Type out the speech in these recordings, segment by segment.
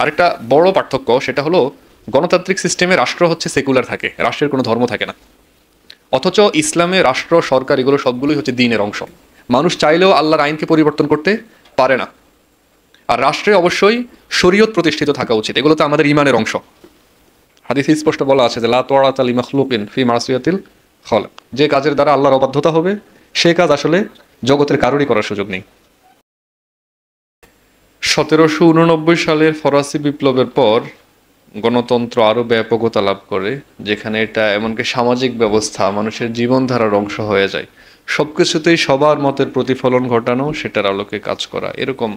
আরেকটা বড় পার্থক্য সেটা হলো গণতান্ত্রিক সিস্টেমে রাষ্ট্র হচ্ছে সেকুলার থাকে, রাষ্ট্রের কোনো ধর্ম থাকে না। অথচ ইসলামে রাষ্ট্র, সরকার এগুলো সবগুলোই হচ্ছে দ্বীনের অংশ। মানুষ চাইলেও আল্লাহর আইনকে পরিবর্তন করতে পারে না। আর রাষ্ট্রে অবশ্যই শরীয়ত প্রতিষ্ঠিত থাকা উচিত, এগুলো তো আমাদের ইমানের অংশ। হাদিসে স্পষ্ট বলা আছে যে লা তাআতা লি মাখলুকিন ফি মাসিয়াতিল খালিক, যে কাজের দ্বারা আল্লাহর অবাধ্যতা হবে সে কাজ আসলে জগতের কারোরই করার সুযোগ নেই। 1789 সালের ফরাসি বিপ্লবের পর গণতন্ত্র আরও ব্যাপকতা লাভ করে, যেখানে এটা এমনকি সামাজিক ব্যবস্থা, মানুষের জীবনধারার অংশ হয়ে যায়। সবকিছুতেই সবার মতের প্রতিফলন ঘটানো, সেটার আলোকে কাজ করা, এরকম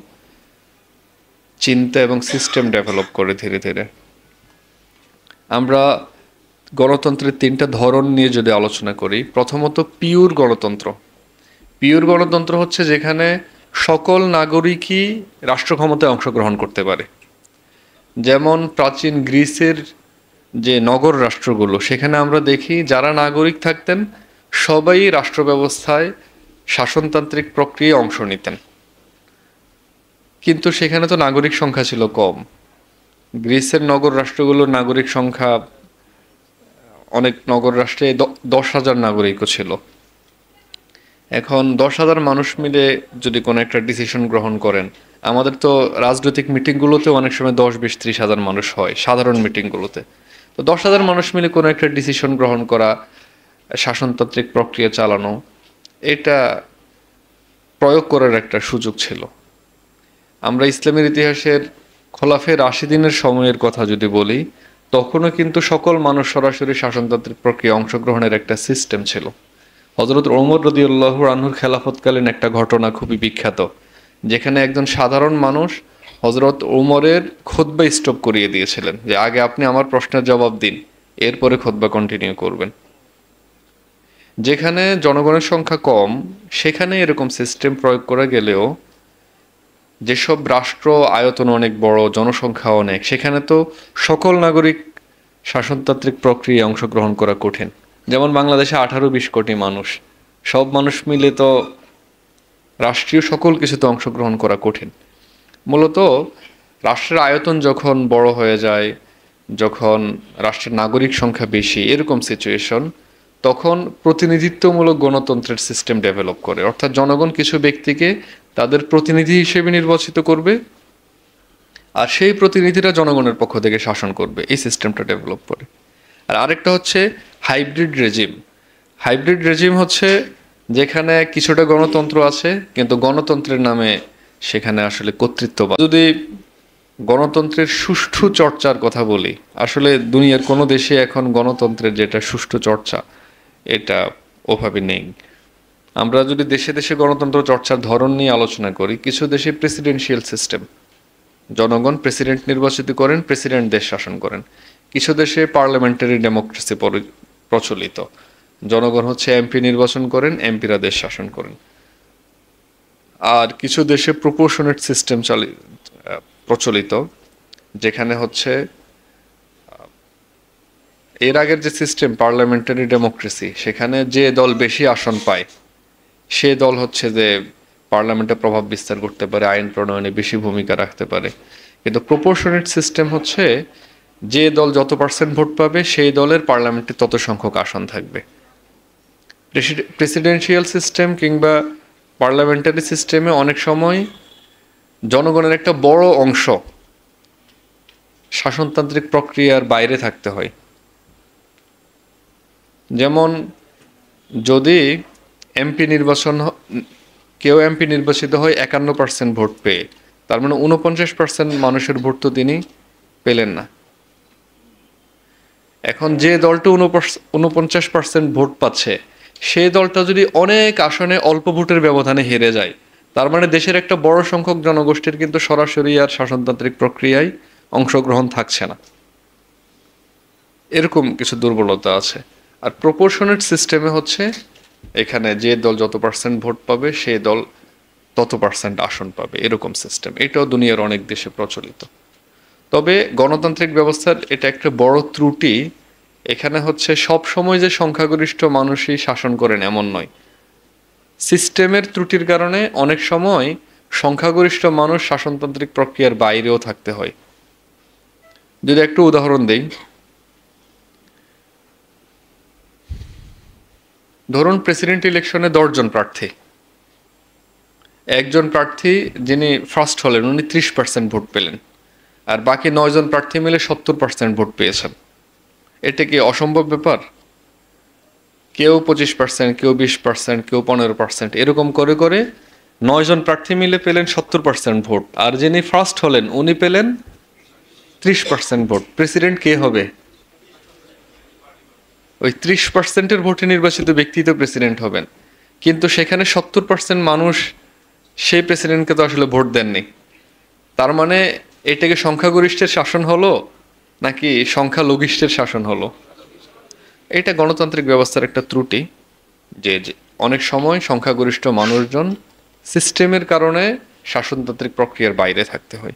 চিন্তা এবং সিস্টেম ডেভেলপ করে ধীরে ধীরে। আমরা গণতন্ত্রের তিনটা ধরন নিয়ে যদি আলোচনা করি, প্রথমত পিওর গণতন্ত্র। পিওর গণতন্ত্র হচ্ছে যেখানে সকল নাগরিকই রাষ্ট্র ক্ষমতায় অংশগ্রহণ করতে পারে। যেমন প্রাচীন গ্রিসের যে নগর রাষ্ট্রগুলো, সেখানে আমরা দেখি যারা নাগরিক থাকতেন সবাই রাষ্ট্র ব্যবস্থায় শাসনতান্ত্রিক প্রক্রিয়ায় অংশ নিতেন। কিন্তু সেখানে তো নাগরিক সংখ্যা ছিল কম। গ্রিসের নগর রাষ্ট্রগুলোর নাগরিক সংখ্যা, অনেক নগর রাষ্ট্রে 10,000 নাগরিকও ছিল। এখন 10,000 মানুষ মিলে যদি কোনো একটা ডিসিশন গ্রহণ করেন, আমাদের তো রাজনৈতিক মিটিংগুলোতে অনেক সময় 10, 20, 30,000 মানুষ হয় সাধারণ মিটিংগুলোতে। তো 10,000 মানুষ মিলে কোনো একটা ডিসিশন গ্রহণ করা, শাসনতান্ত্রিক প্রক্রিয়া চালানো, এটা প্রয়োগ করার একটা সুযোগ ছিল। আমরা ইসলামের ইতিহাসের খোলাফে রাশিদিনের সময়ের কথা যদি বলি, তখনও কিন্তু সকল মানুষ সরাসরি শাসনতান্ত্রিক প্রক্রিয়া অংশগ্রহণের একটা সিস্টেম ছিল। হযরত ওমর রাদিয়াল্লাহু আনহুর খেলাফতকালীন একটা ঘটনা খুবই বিখ্যাত, যেখানে একজন সাধারণ মানুষ হযরত ওমরের খুতবা স্টপ করিয়ে দিয়েছিলেন যে আগে আপনি আমার প্রশ্নের জবাব দিন, এরপরে খুতবা কন্টিনিউ করবেন। যেখানে জনগণের সংখ্যা কম, সেখানে এরকম সিস্টেম প্রয়োগ করা গেলেও যেসব রাষ্ট্র আয়তন অনেক বড়, জনসংখ্যা অনেক, সেখানে তো সকল নাগরিক শাসনতান্ত্রিক প্রক্রিয়ায় অংশগ্রহণ করা কঠিন। যেমন বাংলাদেশে 18-20 কোটি মানুষ, সব মানুষ মিলে তো রাষ্ট্রীয় সকল কিছুতে অংশগ্রহণ করা কঠিন। মূলত রাষ্ট্রের আয়তন যখন বড় হয়ে যায়, যখন রাষ্ট্রের নাগরিক সংখ্যা বেশি, এরকম সিচুয়েশন, তখন প্রতিনিধিত্বমূলক গণতন্ত্রের সিস্টেম ডেভেলপ করে। অর্থাৎ জনগণ কিছু ব্যক্তিকে তাদের প্রতিনিধি হিসেবে নির্বাচিত করবে, আর সেই প্রতিনিধিরা জনগণের পক্ষ থেকে শাসন করবে, এই সিস্টেমটা ডেভেলপ করে। আর আরেকটা হচ্ছে হাইব্রিড রেজিম। হাইব্রিড রেজিম হচ্ছে যেখানে কিছুটা গণতন্ত্র আছে, কিন্তু গণতন্ত্রের নামে সেখানে আসলে কর্তৃত্ববাদ। যদি গণতন্ত্রের সুষ্ঠু চর্চার কথা বলি, আসলে দুনিয়ার কোনো দেশে এখন গণতন্ত্রের যেটা সুষ্ঠু চর্চা, এটা ওভাবে নেই। আমরা যদি দেশে দেশে গণতন্ত্র চর্চার ধরন নিয়ে আলোচনা করি, কিছু দেশে প্রেসিডেন্সিয়াল সিস্টেম, জনগণ প্রেসিডেন্ট নির্বাচিত করেন, প্রেসিডেন্ট দেশ শাসন করেন। কিছু দেশে পার্লামেন্টারি ডেমোক্রেসি প্রচলিত, জনগণ হচ্ছে এমপি নির্বাচন করেন, এমপিরা দেশ শাসন করেন। আর কিছু দেশে প্রপোর্শনেট সিস্টেম প্রচলিত, যেখানে হচ্ছে এর আগের যে সিস্টেম পার্লামেন্টারি ডেমোক্রেসি, সেখানে যে দল বেশি আসন পায় সে দল হচ্ছে যে পার্লামেন্টে প্রভাব বিস্তার করতে পারে, আইন প্রণয়নে বেশি ভূমিকা রাখতে পারে। কিন্তু প্রপোর্শনেট সিস্টেম হচ্ছে যে দল যত পার্সেন্ট ভোট পাবে সেই দলের পার্লামেন্টে তত সংখ্যক আসন থাকবে। প্রেসিডেন্সিয়াল সিস্টেম কিংবা পার্লামেন্টারি সিস্টেমে অনেক সময় জনগণের একটা বড় অংশ শাসনতান্ত্রিক প্রক্রিয়ার বাইরে থাকতে হয়। যেমন যদি এমপি কেউ এমপি নির্বাচিত হয় 51% ভোট পেয়ে, তার মানে 49% মানুষের ভোট তো তিনি পেলেন না। এখন যে দলটা 49% ভোট পাচ্ছে, সেই দলটা যদি অনেক আসনে অল্প ভোটের ব্যবধানে হেরে যায়, তার মানে দেশের একটা বড় সংখ্যক জনগোষ্ঠীর কিন্তু সরাসরি আর শাসনতান্ত্রিক প্রক্রিয়ায় অংশগ্রহণ থাকছে না। এরকম কিছু দুর্বলতা আছে। আর প্রপোর্শনেট সিস্টেমে হচ্ছে এখানে যে দল যত পার্সেন্ট ভোট পাবে সেই দল তত পার্সেন্ট আসন পাবে, এরকম সিস্টেম। এটাও দুনিয়ার অনেক দেশে প্রচলিত। তবে গণতান্ত্রিক ব্যবস্থার এটা একটা বড় ত্রুটি, এখানে হচ্ছে সব সময় যে সংখ্যাগরিষ্ঠ মানুষই শাসন করেন এমন নয়। সিস্টেমের ত্রুটির কারণে অনেক সময় সংখ্যাগরিষ্ঠ মানুষ শাসনতান্ত্রিক প্রক্রিয়ার বাইরেও থাকতে হয়। যদি একটু উদাহরণ দেই, ধরুন প্রেসিডেন্ট ইলেকশনে 10 জন প্রার্থী, একজন প্রার্থী যিনি ফার্স্ট হলেন উনি 30% ভোট পেলেন, আর বাকি 9 জন প্রার্থী মিলে 70% ভোট পেয়েছেন। এটা কি অসম্ভব ব্যাপার? কেউ 25%, কেউ 20%, কেউ 15%, এরকম করে করে 9 জন প্রার্থী মিলে পেলেন 70% ভোট, আর যিনি ফার্স্ট হলেন উনি পেলেন 30% ভোট। প্রেসিডেন্ট কে হবে? ওই 30%-এর ভোটে নির্বাচিত ব্যক্তি তো প্রেসিডেন্ট হবেন, কিন্তু সেখানে 70% মানুষ সেই প্রেসিডেন্টকে তো আসলে ভোট দেননি। তার মানে এটাকে সংখ্যাগরিষ্ঠের শাসন হলো নাকি সংখ্যালঘিষ্ঠের শাসন হলো? এটা গণতান্ত্রিক ব্যবস্থার একটা ত্রুটি, যে অনেক সময় সংখ্যাগরিষ্ঠ মানুষজন সিস্টেমের কারণে শাসনতান্ত্রিক প্রক্রিয়ার বাইরে থাকতে হয়।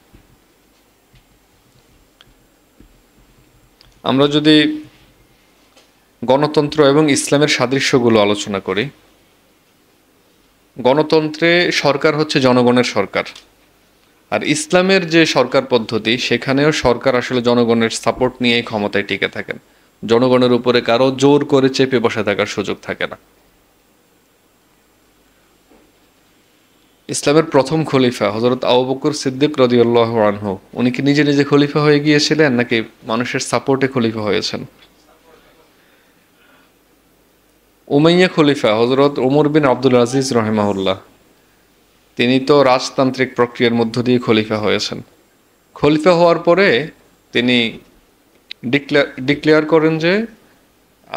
আমরা যদি গণতন্ত্র এবং ইসলামের সাদৃশ্যগুলো আলোচনা করি, গণতন্ত্রে সরকার হচ্ছে জনগণের সরকার, আর ইসলামের যে সরকার পদ্ধতি সেখানেও সরকার আসলে জনগণের সাপোর্ট নিয়েই ক্ষমতায় টিকে থাকেন। জনগণের উপরে কারো জোর করে চেপে বসে থাকার সুযোগ থাকে না। ইসলামের প্রথম খলিফা হযরত আবু বকর সিদ্দিক রাদিয়াল্লাহু আনহু, উনি কি নিজে নিজে খলিফা হয়ে গিয়েছিলেন নাকি মানুষের সাপোর্টে খলিফা হয়েছেন? উমাইয়া খলিফা হযরত ওমর বিন আব্দুল আজিজ রাহিমাহুল্লাহ, তিনি তো রাজতান্ত্রিক প্রক্রিয়ার মধ্য দিয়ে খলিফা হয়েছেন। খলিফা হওয়ার পরে তিনি ডিক্লেয়ার করেন যে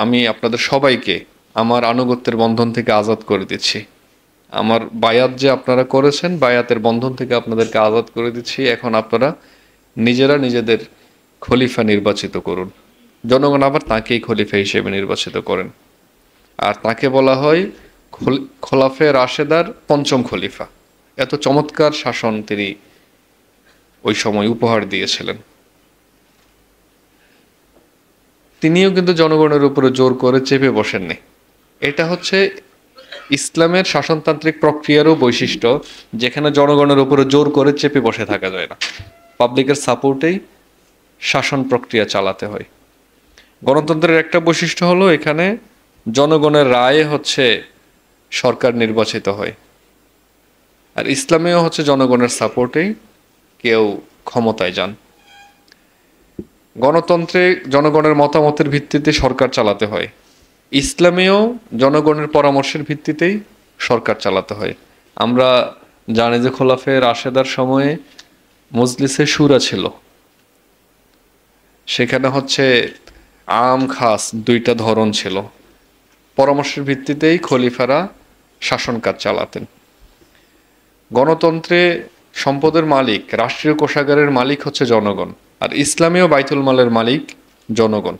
আমি আপনাদের সবাইকে আমার আনুগত্যের বন্ধন থেকে আজাদ করে দিচ্ছি। আমার বায়াত যে আপনারা করেছেন, বায়াতের বন্ধন থেকে আপনাদেরকে আজাদ করে দিচ্ছি। এখন আপনারা নিজেরা নিজেদের খলিফা নির্বাচিত করুন। জনগণ আবার তাকেই খলিফা হিসেবে নির্বাচিত করেন, আর তাকে বলা হয় খোলাফে রাশেদার পঞ্চম খলিফা। এত চমৎকার শাসন তিনি ওই সময় উপহার দিয়েছিলেন। তিনিও কিন্তু জনগণের উপরে জোর করে চেপে বসেননি। এটা হচ্ছে ইসলামের শাসনতান্ত্রিক প্রক্রিয়ারও বৈশিষ্ট্য, যেখানে জনগণের উপরে জোর করে চেপে বসে থাকা যায় না, পাবলিকের সাপোর্টেই শাসন প্রক্রিয়া চালাতে হয়। গণতন্ত্রের একটা বৈশিষ্ট্য হলো এখানে জনগণের রায়ে হচ্ছে সরকার নির্বাচিত হয়, আর ইসলামেও হচ্ছে জনগণের সাপোর্টেই কেউ ক্ষমতায় যান। গণতন্ত্রে জনগণের মতামতের ভিত্তিতে সরকার চালাতে হয়, ইসলামেও জনগণের পরামর্শের ভিত্তিতেই সরকার চালাতে হয়। আমরা জানি যে খোলাফে রাশেদার সময়ে মজলিসে শুরা ছিল, সেখানে হচ্ছে আম খাস দুইটা ধরন ছিল। পরামর্শের ভিত্তিতেই খলিফারা শাসন কাজ চালাতেন। গণতন্ত্রে সম্পদের মালিক, রাষ্ট্রীয় কোষাগারের মালিক হচ্ছে জনগণ, আর ইসলামেও বাইতুল মালের মালিক জনগণ।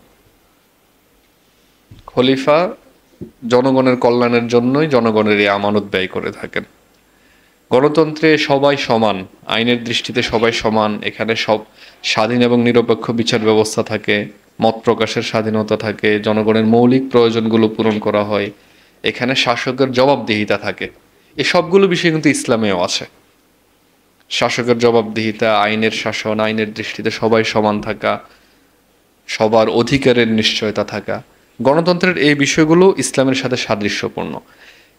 খলিফা জনগণের কল্যাণের জন্যই জনগণের এই আমানত ব্যয় করে থাকেন। গণতন্ত্রে সবাই সমান, আইনের দৃষ্টিতে সবাই সমান। এখানে সব স্বাধীন এবং নিরপেক্ষ বিচার ব্যবস্থা থাকে, মত প্রকাশের স্বাধীনতা থাকে, জনগণের মৌলিক প্রয়োজনগুলো পূরণ করা হয়, এখানে শাসকের জবাবদিহিতা থাকে। এই সবগুলো বিষয় কিন্তু ইসলামেও আছে। শাসকের জবাবদিহিতা, আইনের শাসন, আইনের দৃষ্টিতে সবাই সমান থাকা, সবার অধিকারের নিশ্চয়তা থাকা, গণতন্ত্রের এই বিষয়গুলো ইসলামের সাথে সাদৃশ্যপূর্ণ।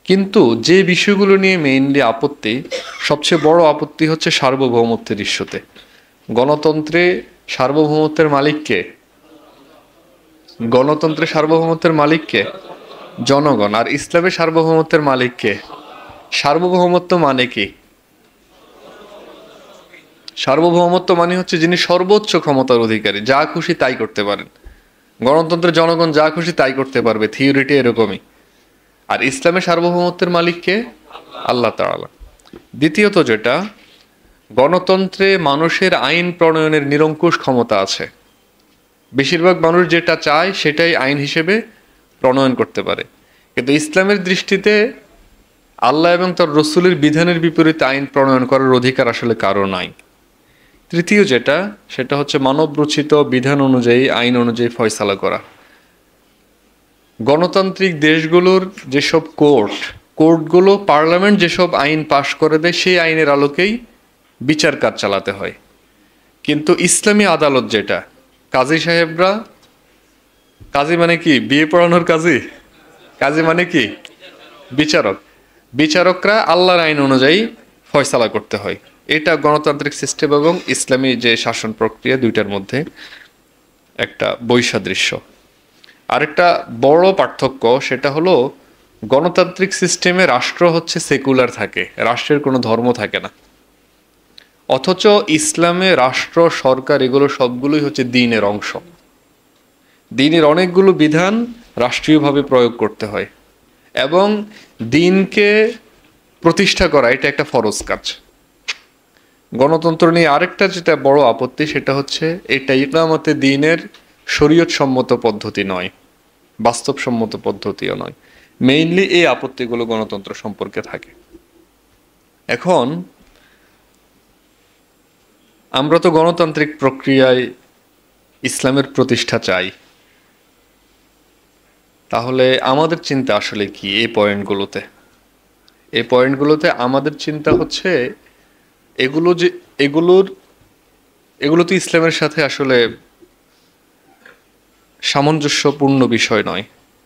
কিন্তু যে বিষয়গুলো নিয়ে মেইনলি আপত্তি, সবচেয়ে বড় আপত্তি হচ্ছে সার্বভৌমত্বের ইস্যুতে। গণতন্ত্রে সার্বভৌমত্বের মালিককে, গণতন্ত্রে সার্বভৌমত্বের মালিককে জনগণ, আর ইসলামের সার্বভৌমত্বের মালিককে। সার্বভৌমত্ব মানে কি? সার্বভৌমত্ব মানে হচ্ছে যিনি সর্বোচ্চ ক্ষমতার অধিকারী, যা খুশি তাই করতে পারেন। গণতন্ত্রের জনগণ যা খুশি তাই করতে পারবে, থিওরিটি এরকমই। আর ইসলামের সার্বভৌমত্বের মালিককে আল্লাহ তাআলা। দ্বিতীয়ত যেটা, গণতন্ত্রে মানুষের আইন প্রণয়নের নিরঙ্কুশ ক্ষমতা আছে। বেশিরভাগ মানুষ যেটা চায় সেটাই আইন হিসেবে প্রণয়ন করতে পারে, কিন্তু ইসলামের দৃষ্টিতে আল্লাহ এবং তার রসুলের বিধানের বিপরীতে আইন প্রণয়ন করার অধিকার আসলে কারো নাই। তৃতীয় যেটা, সেটা হচ্ছে মানব রচিত বিধান অনুযায়ী, আইন অনুযায়ী ফয়সালা করা। গণতান্ত্রিক দেশগুলোর যেসব কোর্টগুলো, পার্লামেন্ট যেসব আইন পাশ করে দেয় সেই আইনের আলোকেই বিচার কাজ চালাতে হয়। কিন্তু ইসলামী আদালত যেটা, কাজী সাহেবরা, কাজী মানে কি বিয়ে পড়ানোর কাজী? কাজী মানে কি বিচারক। বিচারকরা আল্লাহর আইন অনুযায়ী ফয়সালা করতে হয়। এটা গণতান্ত্রিক সিস্টেম এবং ইসলামী যে শাসন প্রক্রিয়া দুইটার মধ্যে একটা বৈসাদৃশ্য। আরেকটা বড় পার্থক্য সেটা হলো গণতান্ত্রিক সিস্টেমে রাষ্ট্র হচ্ছে সেকুলার থাকে, রাষ্ট্রের কোনো ধর্ম থাকে না। অথচ ইসলামে রাষ্ট্র, সরকার এগুলো সবগুলোই হচ্ছে দ্বীনের অংশ। দ্বীনের অনেকগুলো বিধান রাষ্ট্রীয়ভাবে প্রয়োগ করতে হয় এবং দ্বীনকে প্রতিষ্ঠা করা এটা একটা ফরজ কাজ। গণতন্ত্র নিয়ে আরেকটা যেটা বড় আপত্তি সেটা হচ্ছে এটা ইকামতে দ্বীনের শরীয়ত সম্মত পদ্ধতি নয়, বাস্তবসম্মত পদ্ধতিও নয়। মেইনলি এই আপত্তিগুলো গণতন্ত্র সম্পর্কে থাকে। এখন আমরা তো গণতান্ত্রিক প্রক্রিয়ায় ইসলামের প্রতিষ্ঠা চাই, তাহলে আমাদের চিন্তা আসলে কি এই পয়েন্টগুলোতে? এই পয়েন্টগুলোতে আমাদের চিন্তা হচ্ছে এগুলো যে এগুলো তো ইসলামের সাথে আসলে সামঞ্জস্যপূর্ণ বিষয় নয়,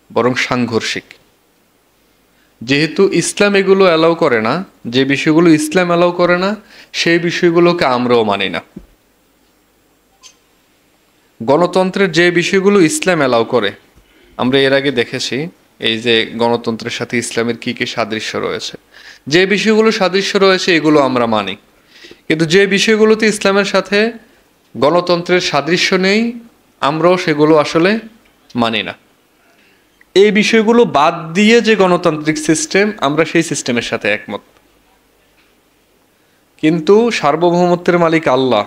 বরং সাংঘর্ষিক। যেহেতু ইসলাম এগুলো অ্যালাউ করে না, যে বিষয়গুলো ইসলাম অ্যালাউ করে না সেই বিষয়গুলোকে আমরাও মানি না। গণতন্ত্রের যে বিষয়গুলো ইসলাম অ্যালাউ করে, আমরা এর আগে দেখেছি এই যে গণতন্ত্রের সাথে ইসলামের কি কি সাদৃশ্য রয়েছে। যে বিষয়গুলো সাদৃশ্য রয়েছে এগুলো আমরা মানি, কিন্তু যে বিষয়গুলোতে ইসলামের সাথে গণতন্ত্রের সাদৃশ্য নেই আমরাও সেগুলো আসলে মানি না। এই বিষয়গুলো বাদ দিয়ে যে গণতান্ত্রিক সিস্টেম, আমরা সেই সিস্টেমের সাথে একমত। কিন্তু সার্বভৌমত্বের মালিক আল্লাহ,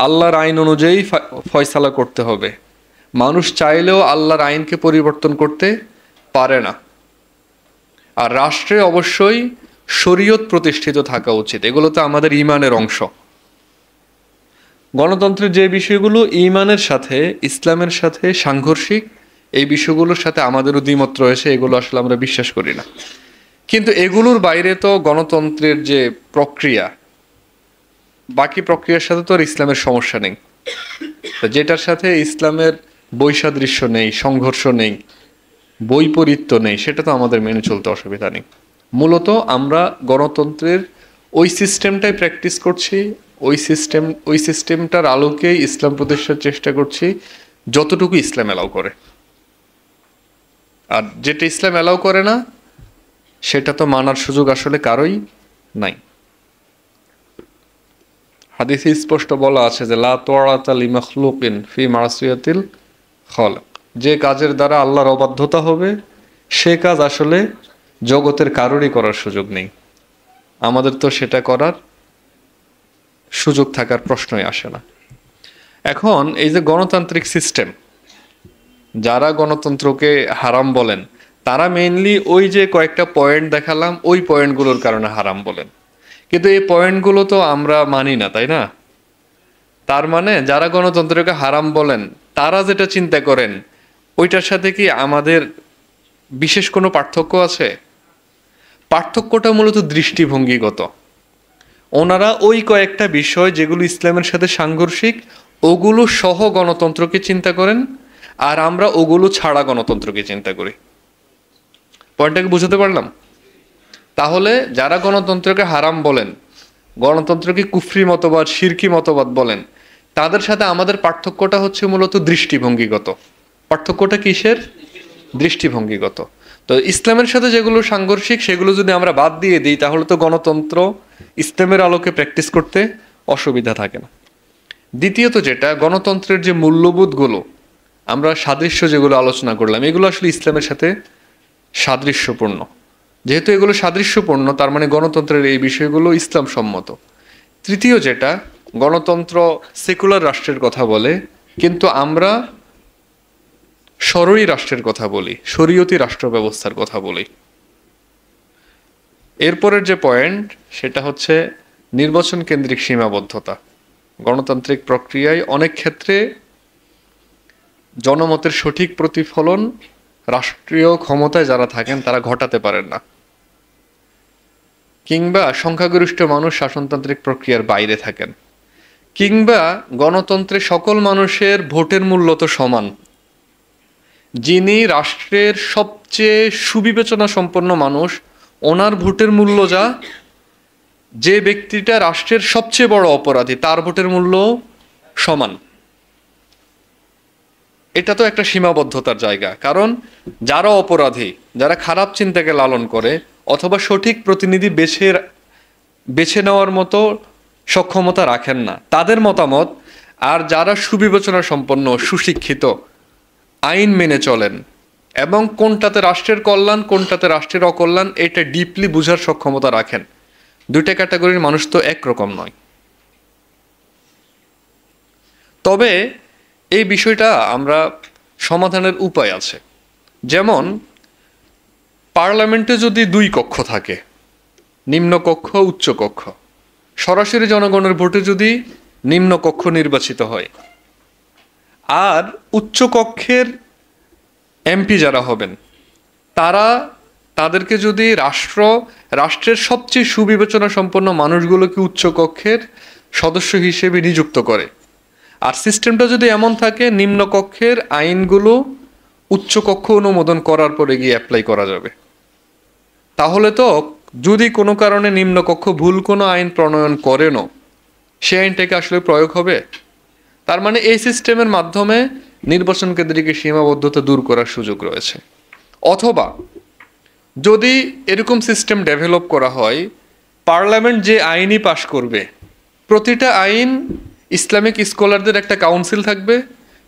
আল্লাহর আইন অনুযায়ী ফয়সালা করতে হবে। মানুষ চাইলেও আল্লাহর আইনকে পরিবর্তন করতে পারে না। আর রাষ্ট্রে অবশ্যই শরীয়ত প্রতিষ্ঠিত থাকা উচিত, এগুলো তো আমাদের ঈমানের অংশ। গণতন্ত্রের যে বিষয়গুলো ঈমানের সাথে, ইসলামের সাথে সাংঘর্ষিক, এই বিষয়গুলোর সাথে আমাদেরও দ্বিমত রয়েছে, এগুলো আসলে আমরা বিশ্বাস করি না। কিন্তু এগুলোর বাইরে তো গণতন্ত্রের যে প্রক্রিয়া, বাকি প্রক্রিয়ার সাথে তো আর ইসলামের সমস্যা নেই। যেটার সাথে ইসলামের বৈসাদৃশ্য নেই, সংঘর্ষ নেই, বৈপরীত্য নেই, সেটা তো আমাদের মেনে চলতে অসুবিধা নেই। মূলত আমরা গণতন্ত্রের ওই সিস্টেমটাই প্র্যাকটিস করছি, ওই সিস্টেমটার আলোকেই ইসলাম প্রতিষ্ঠার চেষ্টা করছি যতটুকু ইসলাম অ্যালাউ করে। আর যেটা ইসলাম অ্যালাউ করে না সেটা তো মানার সুযোগ আসলে কারোই নাই। হাদিসে স্পষ্ট বলা আছে যে লা তাআতা লিমাখলুকিন ফি মাসিয়াতিল খালিক, যে কাজের দ্বারা আল্লাহর অবাধ্যতা হবে সে কাজ আসলে জগতের কারোরই করার সুযোগ নেই। আমাদের তো সেটা করার সুযোগ থাকার প্রশ্নই আসে না। এখন এই যে গণতান্ত্রিক সিস্টেম, যারা গণতন্ত্রকে হারাম বলেন তারা মেইনলি ওই যে কয়েকটা পয়েন্ট দেখালাম ওই পয়েন্টগুলোর কারণে হারাম বলেন, কিন্তু এই পয়েন্টগুলো তো আমরা মানি না, তাই না? তার মানে যারা গণতন্ত্রকে হারাম বলেন তারা যেটা চিন্তা করেন ওইটার সাথে কি আমাদের বিশেষ কোনো পার্থক্য আছে? পার্থক্যটা মূলত দৃষ্টিভঙ্গিগত। ওনারা ওই কয়েকটা বিষয় যেগুলো ইসলামের সাথে সাংঘর্ষিক ওগুলো সহ গণতন্ত্রকে চিন্তা করেন, আর আমরা ওগুলো ছাড়া গণতন্ত্রকে চিন্তা করি। পয়েন্টটাকে বুঝাতে পারলাম? তাহলে যারা গণতন্ত্রকে হারাম বলেন, গণতন্ত্রকে কুফরি মতবাদ, শিরকি মতবাদ বলেন, তাদের সাথে আমাদের পার্থক্যটা হচ্ছে মূলত দৃষ্টিভঙ্গিগত। পার্থক্যটা কিসের? দৃষ্টিভঙ্গিগত। তো ইসলামের সাথে যেগুলো সাংঘর্ষিক সেগুলো যদি আমরা বাদ দিয়ে দিই তাহলে তো গণতন্ত্র ইসলামের আলোকে প্র্যাকটিস করতে অসুবিধা থাকে না। দ্বিতীয়ত যেটা, গণতন্ত্রের যে মূল্যবোধগুলো আমরা সাদৃশ্য যেগুলো আলোচনা করলাম এগুলো আসলে ইসলামের সাথে সাদৃশ্যপূর্ণ। যেহেতু এগুলো সাদৃশ্যপূর্ণ তার মানে গণতন্ত্রের এই বিষয়গুলো ইসলাম সম্মত। তৃতীয় যেটা, গণতন্ত্র সেকুলার রাষ্ট্রের কথা বলে, কিন্তু আমরা শরঈ রাষ্ট্রের কথা বলি, শরীয়তি রাষ্ট্র ব্যবস্থার কথা বলি। এরপরের যে পয়েন্ট সেটা হচ্ছে নির্বাচন কেন্দ্রিক সীমাবদ্ধতা। গণতান্ত্রিক প্রক্রিয়ায় অনেক ক্ষেত্রে জনমতের সঠিক প্রতিফলন রাষ্ট্রীয় ক্ষমতায় যারা থাকেন তারা ঘটাতে পারেন না, কিংবা সংখ্যাগরিষ্ঠ মানুষ শাসনতান্ত্রিক প্রক্রিয়ার বাইরে থাকেন। কিংবা গণতন্ত্রে সকল মানুষের ভোটের মূল্য তো সমান, যিনি রাষ্ট্রের সবচেয়ে সুবিবেচনা সম্পন্ন মানুষ, ওনার ভোটের মূল্য যা, যে ব্যক্তিটা রাষ্ট্রের সবচেয়ে বড় অপরাধী তার ভোটের মূল্য সমান। এটা তো একটা সীমাবদ্ধতার জায়গা, কারণ যারা অপরাধী, যারা খারাপ চিন্তাকে লালন করে অথবা সঠিক প্রতিনিধি বেছে নেওয়ার মতো সক্ষমতা রাখেন না, তাদের মতামত, আর যারা সুবিবেচনা সম্পন্ন, সুশিক্ষিত, আইন মেনে চলেন এবং কোনটাতে রাষ্ট্রের কল্যাণ কোনটাতে রাষ্ট্রের অকল্যাণ এটা ডিপলি বুঝার সক্ষমতা রাখেন, দুইটা ক্যাটাগরির মানুষ তো একরকম নয়। তবে এই বিষয়টা আমরা সমাধানের উপায় আছে। যেমন পার্লামেন্টে যদি দুই কক্ষ থাকে, নিম্নকক্ষ উচ্চকক্ষ, সরাসরি জনগণের ভোটে যদি নিম্নকক্ষ নির্বাচিত হয়, আর উচ্চকক্ষের এমপি যারা হবেন তাদেরকে যদি রাষ্ট্রের সবচেয়ে সুবিবেচনা সম্পন্ন মানুষগুলোকে উচ্চকক্ষের সদস্য হিসেবে নিযুক্ত করে, আর সিস্টেমটা যদি এমন থাকে নিম্নকক্ষের আইনগুলো উচ্চকক্ষ অনুমোদন করার পরে গিয়ে অ্যাপ্লাই করা যাবে, তাহলে তো যদি কোনো কারণে নিম্নকক্ষ ভুল কোনো আইন প্রণয়ন করেনও, সে আইনটাকে আসলে প্রয়োগ হবে। তার মানে এই সিস্টেমের মাধ্যমে নির্বাচন কেন্দ্রিক সীমাবদ্ধতা দূর করার সুযোগ রয়েছে। অথবা যদি এরকম সিস্টেম ডেভেলপ করা হয়, পার্লামেন্ট যে আইনই পাশ করবে, প্রতিটা আইন ইসলামিক স্কলারদের একটা কাউন্সিল থাকবে,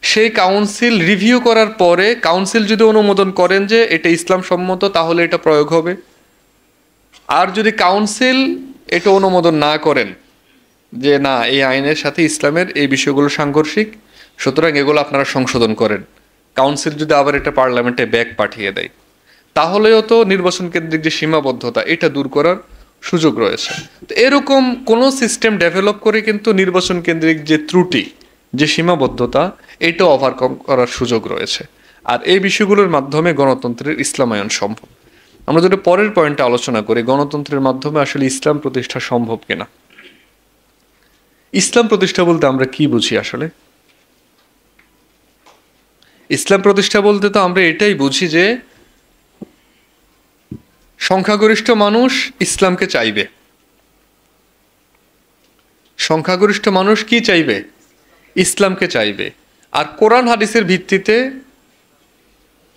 সেই কাউন্সিল রিভিউ করার পরে কাউন্সিল যদি অনুমোদন করেন যে এটা ইসলাম সম্মত, তাহলে এটা প্রয়োগ হবে। আর যদি কাউন্সিল এটা অনুমোদন না করেন যে না, এই আইনের সাথে ইসলামের এই বিষয়গুলো সাংঘর্ষিক, সুতরাং এগুলো আপনারা সংশোধন করেন, কাউন্সিল যদি আবার এটা পার্লামেন্টে ব্যাক পাঠিয়ে দেয়, তাহলেও তো নির্বাচন কেন্দ্রিক যে সীমাবদ্ধতা এটা দূর করার সুযোগ রয়েছে। তো এরকম কোনো সিস্টেম ডেভেলপ করে কিন্তু নির্বাচন কেন্দ্রিক যে ত্রুটি, যে সীমাবদ্ধতা, এটা ওভারকাম করার সুযোগ রয়েছে। আর এই বিষয়গুলোর মাধ্যমে গণতন্ত্রের ইসলামায়ন সম্ভব। আমরা যদি পরের পয়েন্টে আলোচনা করি, গণতন্ত্রের মাধ্যমে আসলে ইসলাম প্রতিষ্ঠা সম্ভব কিনা। ইসলাম প্রতিষ্ঠা বলতে আমরা কি বুঝি আসলে? ইসলাম প্রতিষ্ঠা বলতে তো আমরা এটাই বুঝি যে সংখ্যাগরিষ্ঠ মানুষ ইসলামকে চাইবে। সংখ্যাগরিষ্ঠ মানুষ কি চাইবে? ইসলামকে চাইবে। আর কোরআন হাদিসের ভিত্তিতে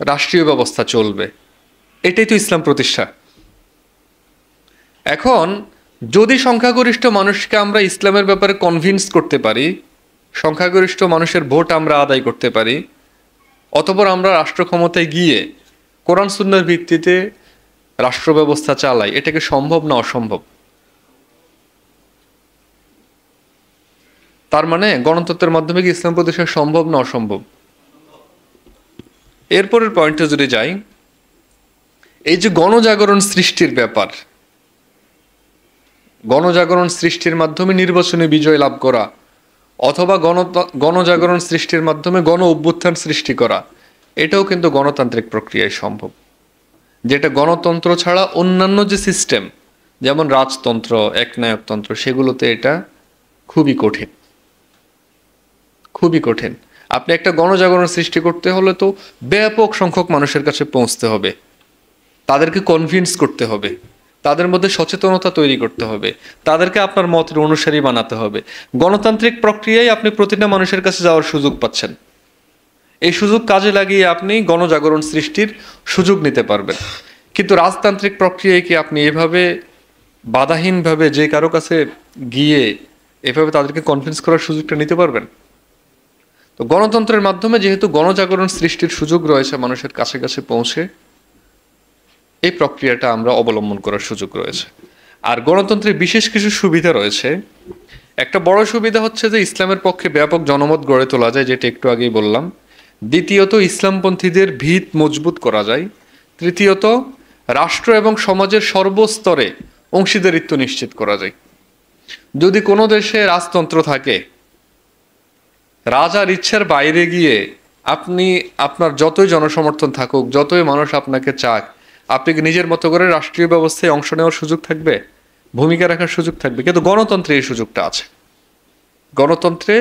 রাষ্ট্রীয় ব্যবস্থা চলবে, এটাই তো ইসলাম প্রতিষ্ঠা। এখন যদি সংখ্যাগরিষ্ঠ মানুষকে আমরা ইসলামের ব্যাপারে কনভিন্স করতে পারি, সংখ্যাগরিষ্ঠ মানুষের ভোট আমরা আদায় করতে পারি, অতঃপর আমরা রাষ্ট্র ক্ষমতায় গিয়ে কোরআন সুন্নাহর ভিত্তিতে রাষ্ট্র ব্যবস্থা চালাই, এটাকে সম্ভব না অসম্ভব? তার মানে গণতন্ত্রের মাধ্যমে কি ইসলাম প্রতিষ্ঠা সম্ভব না অসম্ভব? এরপরের পয়েন্টে যদি যাই, এই যে গণজাগরণ সৃষ্টির ব্যাপার, গণজাগরণ সৃষ্টির মাধ্যমে নির্বাচনে বিজয় লাভ করা, অথবা গণজাগরণ সৃষ্টির মাধ্যমে গণ অভ্যুত্থান সৃষ্টি করা, এটাও কিন্তু গণতান্ত্রিক প্রক্রিয়ায় সম্ভব। যেটা গণতন্ত্র ছাড়া অন্যান্য যে সিস্টেম, যেমন রাজতন্ত্র, একনায়কতন্ত্র, সেগুলোতে এটা খুবই কঠিন, খুবই কঠিন। আপনি একটা গণজাগরণ সৃষ্টি করতে হলে তো ব্যাপক সংখ্যক মানুষের কাছে পৌঁছতে হবে, তাদেরকে কনভিন্স করতে হবে, তাদের মধ্যে সচেতনতা তৈরি করতে হবে, তাদেরকে আপনার মতের অনুসারী বানাতে হবে। গণতান্ত্রিক প্রক্রিয়ায় আপনি প্রতিটা মানুষের কাছে যাওয়ার সুযোগ পাচ্ছেন, এই সুযোগ কাজে লাগিয়ে আপনি গণজাগরণ সৃষ্টির সুযোগ নিতে পারবেন। কিন্তু রাজতান্ত্রিক প্রক্রিয়ায় কি আপনি এভাবে বাধাহীনভাবে যে কারো কাছে গিয়ে এভাবে তাদেরকে কনভিন্স করার সুযোগটা নিতে পারবেন? তো গণতন্ত্রের মাধ্যমে যেহেতু গণজাগরণ সৃষ্টির সুযোগ রয়েছে, মানুষের কাছে কাছে পৌঁছে, এই প্রক্রিয়াটা আমরা অবলম্বন করার সুযোগ রয়েছে। আর গণতন্ত্রের বিশেষ কিছু সুবিধা রয়েছে। একটা বড় সুবিধা হচ্ছে যে ইসলামের পক্ষে ব্যাপক জনমত গড়ে তোলা যায়, যেটা একটু আগেই বললাম। দ্বিতীয়ত, ইসলামপন্থীদের ভিত মজবুত করা যায়। তৃতীয়ত, রাষ্ট্র এবং সমাজের সর্বস্তরে অংশীদারিত্ব নিশ্চিত করা যায়। যদি কোনো দেশে রাজতন্ত্র থাকে, রাজার ইচ্ছার বাইরে গিয়ে আপনি আপনার যতই জনসমর্থন থাকুক, যতই মানুষ আপনাকে চাক, আপনি কি নিজের মতো করে রাষ্ট্রীয় ব্যবস্থায় অংশ নেওয়ার সুযোগ থাকবে, ভূমিকা রাখার সুযোগ থাকবে? কিন্তু গণতন্ত্রে এই সুযোগটা আছে। গণতন্ত্রে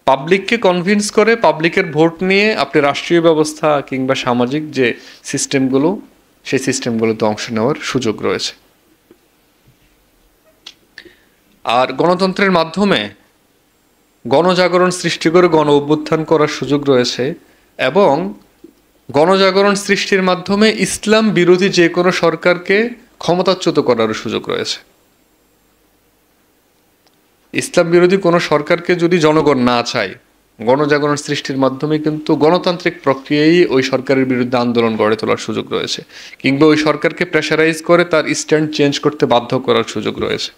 পাবলিককে কনভিন্স করে পাবলিকের ভোট নিয়ে আপনি রাষ্ট্রীয় ব্যবস্থা কিংবা সামাজিক যে সিস্টেমগুলো সেই সিস্টেমগুলোতে অংশ নেওয়ার সুযোগ রয়েছে। আর গণতন্ত্রের মাধ্যমে গণজাগরণ সৃষ্টি করে গণ অভ্যুত্থান করার সুযোগ রয়েছে, এবং গণজাগরণ সৃষ্টির মাধ্যমে ইসলাম বিরোধী যে কোনো সরকারকে ক্ষমতাচ্যুত করার সুযোগ রয়েছে। ইসলাম বিরোধী কোনো সরকারকে যদি জনগণ না চায়, গণজাগরণ সৃষ্টির মাধ্যমে কিন্তু গণতান্ত্রিক প্রক্রিয়ায় ওই সরকারের বিরুদ্ধে আন্দোলন গড়ে তোলার সুযোগ রয়েছে, কিংবা ওই সরকারকে প্রেশারাইজ করে তার স্ট্যান্ড চেঞ্জ করতে বাধ্য করার সুযোগ রয়েছে,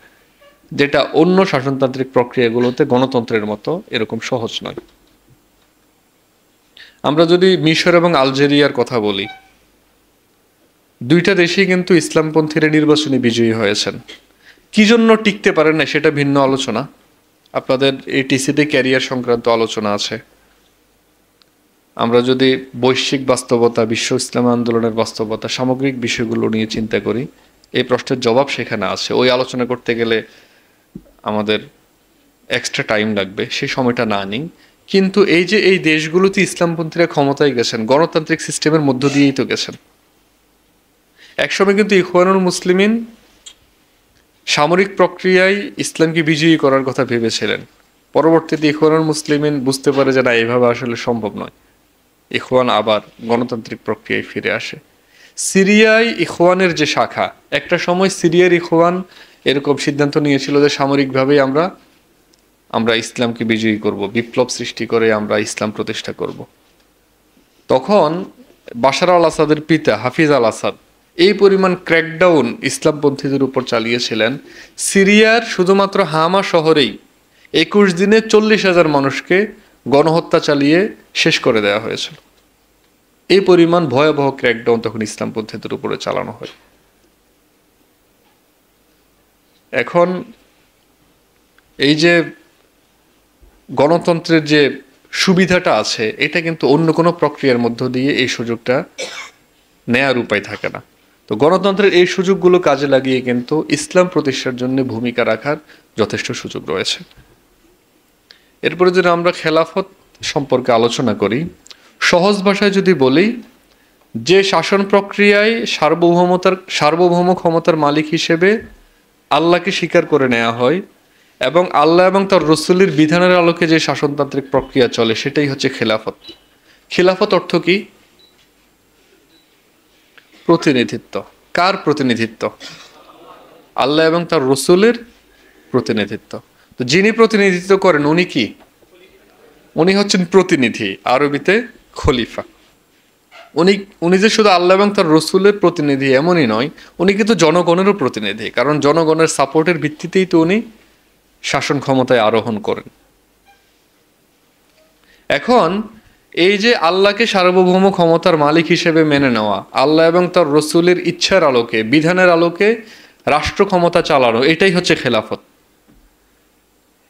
যেটা অন্য শাসনতান্ত্রিক প্রক্রিয়াগুলোতে গণতন্ত্রের মতো এরকম সহজ নয়। আমরা যদি মিশর এবং আলজেরিয়ার কথা বলি, দুইটা দেশেই কিন্তু ইসলামপন্থীরা নির্বাচনী বিজয়ী হয়েছেন। কি জন্য টিকতে পারেন না সেটা ভিন্ন আলোচনা, আপনাদের এই টিসিতে ক্যারিয়ার সংক্রান্ত আলোচনা আছে। আমরা যদি বৈশ্বিক বাস্তবতা, বিশ্ব ইসলাম আন্দোলনের বাস্তবতা, সামগ্রিক বিষয়গুলো নিয়ে চিন্তা করি, এই প্রশ্নের জবাব সেখানে আছে। ওই আলোচনা করতে গেলে আমাদের এক্সট্রা টাইম লাগবে, সেই সময়টা না নিই। কিন্তু এই যে এই দেশগুলোতে ইসলামপন্থীরা ক্ষমতায় গেছেন, গণতান্ত্রিক সিস্টেমের মধ্য দিয়েই তো গেছেন। একসময় কিন্তু ইখওয়ানুল মুসলিমিন সামরিক প্রক্রিয়ায় ইসলামকে বিজয়ী করার কথা ভেবেছিলেন। পরবর্তীতে ইখওয়ানুল মুসলিমিন বুঝতে পারে যে না, এভাবে আসলে সম্ভব নয়। ইখওয়ান আবার গণতান্ত্রিক প্রক্রিয়ায় ফিরে আসে। সিরিয়ায় ইখওয়ানের যে শাখা, একটা সময় সিরিয়ার ইখওয়ান এরকম সিদ্ধান্ত নিয়েছিল যে সামরিকভাবেই আমরা ইসলামকে বিজয়ী করব, বিপ্লব সৃষ্টি করে আমরা ইসলাম প্রতিষ্ঠা করব। তখন বাশার আল আসাদের পিতা হাফিজ আল আসাদ এই পরিমাণ ক্র্যাকডাউন ইসলামপন্থীদের উপর চালিয়েছিলেন, সিরিয়ার শুধুমাত্র হামা শহরেই 21 দিনে 40,000 মানুষকে গণহত্যা চালিয়ে শেষ করে দেওয়া হয়েছিল। এই পরিমাণ ভয়াবহ ক্র্যাকডাউন তখন ইসলামপন্থীদের উপরে চালানো হয়। এখন এই যে গণতন্ত্রের যে সুবিধাটা আছে, এটা কিন্তু অন্য কোনো প্রক্রিয়ার মধ্য দিয়ে এই সুযোগটা নেয়ার উপায় থাকে না। তো গণতন্ত্রের এই সুযোগগুলো কাজে লাগিয়ে কিন্তু ইসলাম প্রতিষ্ঠার জন্য ভূমিকা রাখার যথেষ্ট সুযোগ রয়েছে। এরপরে যদি আমরা খেলাফত সম্পর্কে আলোচনা করি, সহজ ভাষায় যদি বলি, যে শাসন প্রক্রিয়ায় সার্বভৌম ক্ষমতার মালিক হিসেবে আল্লাহকে স্বীকার করে নেওয়া হয়, এবং আল্লাহ এবং তার রসুলের বিধানের আলোকে যে শাসনতান্ত্রিক প্রক্রিয়া চলে, সেটাই হচ্ছে খেলাফত। খেলাফত অর্থ কি? প্রতিনিধিত্ব। কার প্রতিনিধিত্ব? আল্লাহ এবং তার রসুলের প্রতিনিধিত্ব। তো যিনি প্রতিনিধিত্ব করেন উনি কি? উনি হচ্ছেন প্রতিনিধি, আরবিতে খলিফা। উনি যে শুধু আল্লাহ এবং তার রসুলের প্রতিনিধি এমনই নয়, উনি কিন্তু জনগণেরও প্রতিনিধি, কারণ জনগণের সাপোর্টের ভিত্তিতেই তো উনি শাসন ক্ষমতায় আরোহণ করেন। এখন এই যে আল্লাহকে সার্বভৌম ক্ষমতার মালিক হিসেবে মেনে নেওয়া, আল্লাহ এবং তার রসুলের ইচ্ছার আলোকে, বিধানের আলোকে রাষ্ট্র ক্ষমতা চালানো, এটাই হচ্ছে খেলাফত।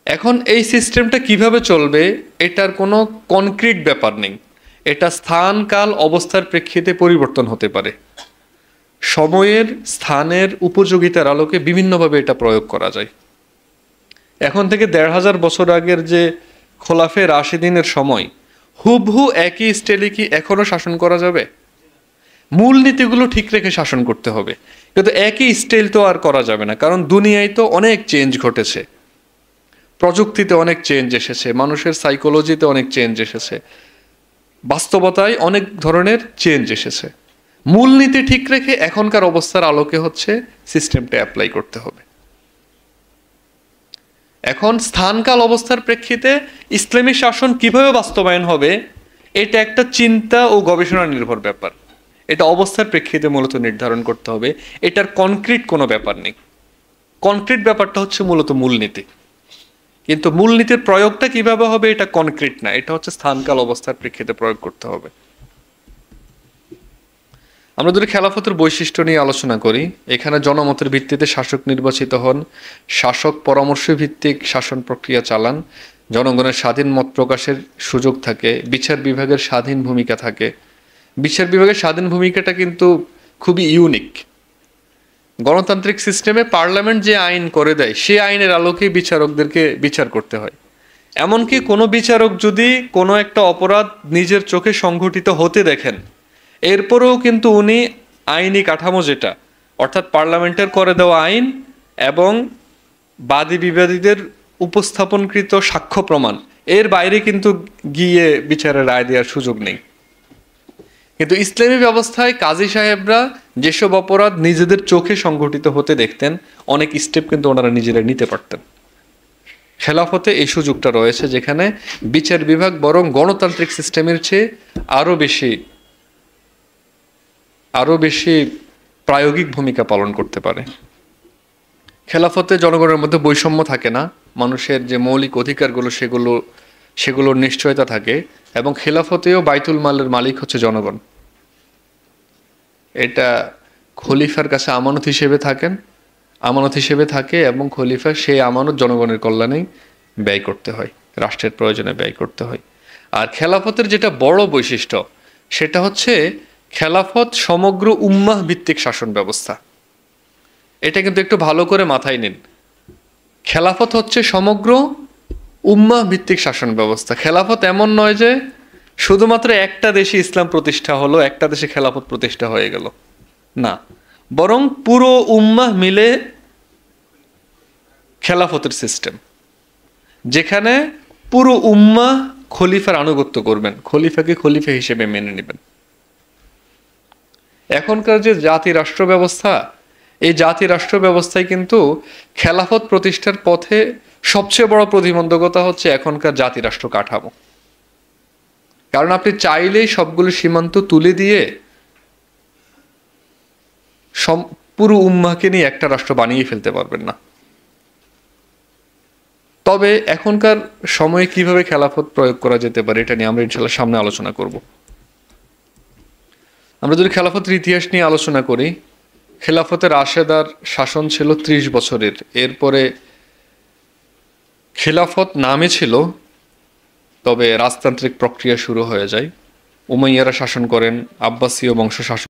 এখন এই সিস্টেমটা কিভাবে চলবে এটার কোনো কনক্রিট ব্যাপার নেই। এটা স্থান, কাল, অবস্থার প্রেক্ষিতে পরিবর্তন হতে পারে। সময়ের, স্থানের, উপযোগিতার আলোকে বিভিন্নভাবে এটা প্রয়োগ করা যায়। এখন থেকে 1,500 বছর আগের যে খোলাফে রাশিদিনের সময়, হুবহু একই স্টাইলে কি এখনো শাসন করা যাবে? মূল নীতিগুলো ঠিক রেখে শাসন করতে হবে, কিন্তু একই স্টাইল তো আর করা যাবে না, কারণ দুনিয়ায় তো অনেক চেঞ্জ ঘটেছে। প্রযুক্তিতে অনেক চেঞ্জ এসেছে, মানুষের সাইকোলজিতে অনেক চেঞ্জ এসেছে, বাস্তবতায় অনেক ধরনের চেঞ্জ এসেছে। মূলনীতি ঠিক রেখে এখনকার অবস্থার আলোকে হচ্ছে সিস্টেমটা অ্যাপ্লাই করতে হবে। এখন স্থানকাল অবস্থার প্রেক্ষিতে ইসলামী শাসন কিভাবে বাস্তবায়ন হবে, এটা একটা চিন্তা ও গবেষণা নির্ভর ব্যাপার। এটা অবস্থার প্রেক্ষিতে মূলত নির্ধারণ করতে হবে। এটার কনক্রিট কোনো ব্যাপার নেই। কনক্রিট ব্যাপারটা হচ্ছে মূলত মূলনীতি, কিন্তু মূলনীতির প্রয়োগটা কিভাবে হবে এটা কনক্রিট না, এটা হচ্ছে স্থানকাল অবস্থার প্রেক্ষিতে প্রয়োগ করতে হবে। আমরা যদি খেলাফতের বৈশিষ্ট্য নিয়ে আলোচনা করি, এখানে জনমতের ভিত্তিতে শাসক নির্বাচিত হন, শাসক পরামর্শ ভিত্তিক শাসন প্রক্রিয়া চালান, জনগণের স্বাধীন মত প্রকাশের সুযোগ থাকে, বিচার বিভাগের স্বাধীন ভূমিকা থাকে। বিচার বিভাগের স্বাধীন ভূমিকাটা কিন্তু খুবই ইউনিক। গণতান্ত্রিক সিস্টেমে পার্লামেন্ট যে আইন করে দেয়, সে আইনের আলোকেই বিচারকদেরকে বিচার করতে হয়। এমনকি কোনো বিচারক যদি কোনো একটা অপরাধ নিজের চোখে সংঘটিত হতে দেখেন, এরপরেও কিন্তু উনি আইনি কাঠামো যেটা, অর্থাৎ পার্লামেন্টের করে দেওয়া আইন এবং বাদী বিবাদীদের উপস্থাপনকৃত সাক্ষ্য প্রমাণ, এর বাইরে কিন্তু গিয়ে বিচারের রায় দেওয়ার সুযোগ নেই। কিন্তু ইসলামী ব্যবস্থায় কাজী সাহেবরা যেসব অপরাধ নিজেদের চোখে সংঘটিত হতে দেখতেন, অনেক স্টেপ কিন্তু ওনারা নিজেরা নিতে পারতেন। খেলাফতে এই সুযোগটা রয়েছে, যেখানে বিচার বিভাগ বরং গণতান্ত্রিক সিস্টেমের চেয়ে আরো বেশি প্রায়োগিক ভূমিকা পালন করতে পারে। খেলাফতে জনগণের মধ্যে বৈষম্য থাকে না, মানুষের যে মৌলিক অধিকারগুলো সেগুলোর নিশ্চয়তা থাকে, এবং খেলাফতেও বাইতুল মালের মালিক হচ্ছে জনগণ। এটা খলিফার কাছে আমানত হিসেবে থাকে, এবং খলিফা সেই আমানত জনগণের কল্যাণেই ব্যয় করতে হয়, রাষ্ট্রের প্রয়োজনে ব্যয় করতে হয়। আর খেলাফতের যেটা বড় বৈশিষ্ট্য, সেটা হচ্ছে খেলাফত সমগ্র উম্মাহ ভিত্তিক শাসন ব্যবস্থা। এটা কিন্তু একটু ভালো করে মাথায় নিন। খেলাফত হচ্ছে সমগ্র উম্মাহ ভিত্তিক শাসন ব্যবস্থা। খেলাফত এমন নয় যে শুধুমাত্র একটা দেশে ইসলাম প্রতিষ্ঠা হলো, একটা দেশে খেলাফত প্রতিষ্ঠা হয়ে গেল, না, বরং পুরো উম্মাহ মিলে খেলাফতের সিস্টেম, যেখানে পুরো উম্মাহ খলিফার আনুগত্য করবেন, খলিফাকে খলিফা হিসেবে মেনে নেবেন। এখনকার যে জাতি রাষ্ট্র ব্যবস্থা, এই জাতি রাষ্ট্র ব্যবস্থায় কিন্তু খেলাফত প্রতিষ্ঠার পথে সবচেয়ে বড় প্রতিবন্ধকতা হচ্ছে এখনকার জাতি রাষ্ট্র কাঠামো। কারণ আপনি চাইলেই সবগুলো সীমান্ত তুলে দিয়ে পুরো উম্মাহকে নিয়ে একটা রাষ্ট্র বানিয়ে ফেলতে পারবেন না। তবে এখনকার সময়ে কিভাবে খেলাফত প্রয়োগ করা যেতে পারে, এটা নিয়ে আমরা ইনশাল্লাহ সামনে আলোচনা করব। আমরা যদি খেলাফতের ইতিহাস নিয়ে আলোচনা করি, খেলাফতের রাশেদার শাসন ছিল 30 বছরের। এরপরে খেলাফত নামে ছিল, তবে রাজতান্ত্রিক প্রক্রিয়া শুরু হয়ে যায়। উমাইয়ারা শাসন করেন, আব্বাসীয় বংশ শাসন